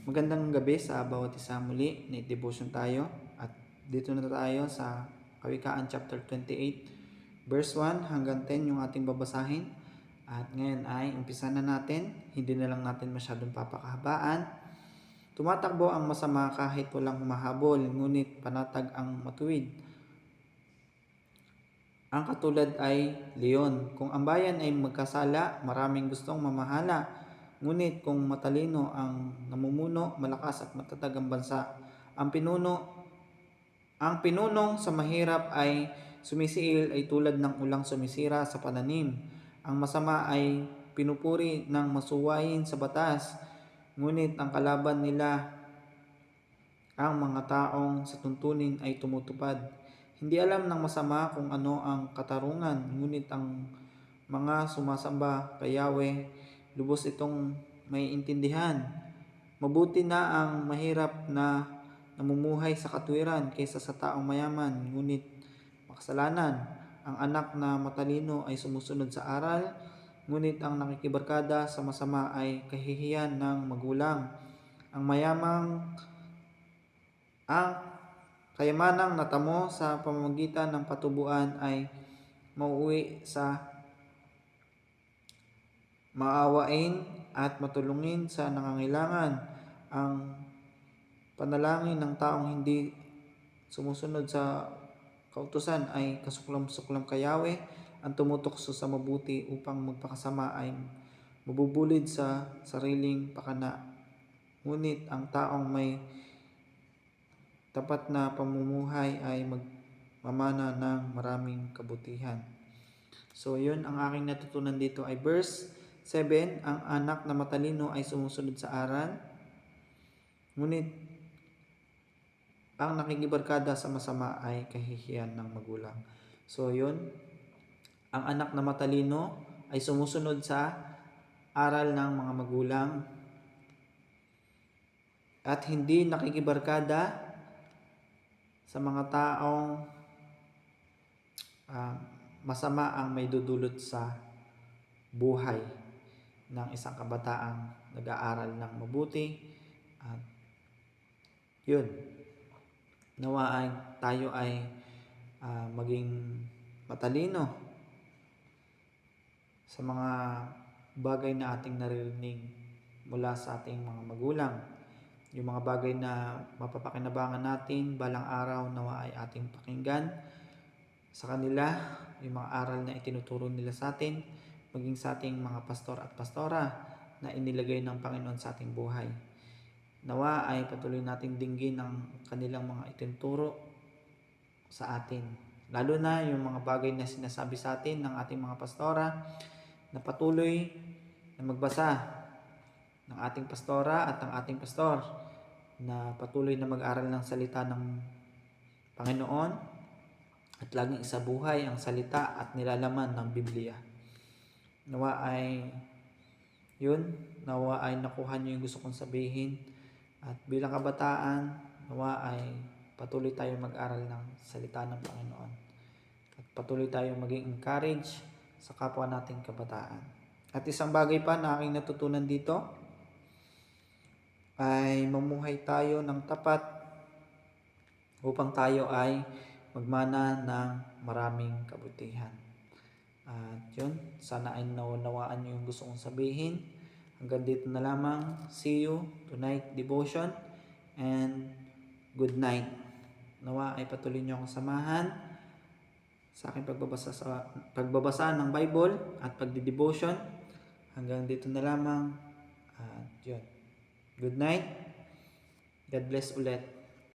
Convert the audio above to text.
Magandang gabi sa bawat isa muli. Night devotion tayo. At dito na tayo sa Kawikaan chapter 28, verse 1 hanggang 10 yung ating babasahin. At ngayon ay umpisa na natin. Hindi na lang natin masyadong papakahabaan. Tumatakbo ang masama kahit walang humahabol, ngunit panatag ang matuwid. Ang katulad ay leon. Kung ang bayan ay magkasala, maraming gustong mamahala. Ngunit kung matalino ang namumuno, malakas at matatag ang bansa. Ang pinunong sa mahirap ay sumisiil ay tulad ng ulang sumisira sa pananim. Ang masama ay pinupuri ng masuwayin sa batas. Ngunit ang kalaban nila, ang mga taong sa tuntunin ay tumutupad. Hindi alam ng masama kung ano ang katarungan, ngunit ang mga sumasamba kay Yahweh, lubos itong may intindihan. Mabuti na ang mahirap na namumuhay sa katwiran kaysa sa taong mayaman, ngunit makasalanan. Ang anak na matalino ay sumusunod sa aral, ngunit ang nakikibarkada sa masama ay kahihiyan ng magulang. Ang kayamanang natamo sa pamamagitan ng patubuan ay mauwi sa maawain at matulungin sa nangangailangan. Ang panalangin ng taong hindi sumusunod sa kautusan ay kasuklam-suklam kay Yahweh. Ang tumutokso sa mabuti upang magpakasama ay mabubulid sa sariling pakana. Ngunit ang taong may tapat na pamumuhay ay magmamana ng maraming kabutihan. So yun ang aking natutunan dito ay verse 7, ang anak na matalino ay sumusunod sa aral, ngunit ang nakikibarkada sa masama ay kahihiyan ng magulang. So yun, ang anak na matalino ay sumusunod sa aral ng mga magulang at hindi nakikibarkada sa mga taong masama ang may dudulot sa buhay ng isang kabataang nag-aaral ng mabuti. At yun, nawa ay tayo ay maging matalino sa mga bagay na ating naririnig mula sa ating mga magulang. Yung mga bagay na mapapakinabangan natin balang araw, nawa ay ating pakinggan sa kanila, yung mga aral na itinuturo nila sa atin, maging sa ating mga pastor at pastora na inilagay ng Panginoon sa ating buhay. Nawa ay patuloy nating dinggin ang kanilang mga itinuturo sa atin. Lalo na yung mga bagay na sinasabi sa atin ng ating mga pastora, na patuloy na magbasa ng ating pastora at ng ating pastor, na patuloy na mag-aral ng salita ng Panginoon at laging isabuhay ang salita at nilalaman ng Biblia. Nawa ay nakuha niyo yung gusto kong sabihin, at bilang kabataan, nawa ay patuloy tayo mag-aral ng salita ng Panginoon at patuloy tayong maging encourage sa kapwa nating kabataan. At isang bagay pa na aking natutunan dito ay mamuhay tayo ng tapat upang tayo ay magmana ng maraming kabutihan. At yun, sana ay nawawaan niyo yung gusto kong sabihin. Hanggang dito na lamang. See you tonight devotion and good night. Nawa ay patuloy niyo akong samahan sa aking pagbabasa ng Bible at pagdi-devotion. Hanggang dito na lamang. At yun. Good night. God bless ulit.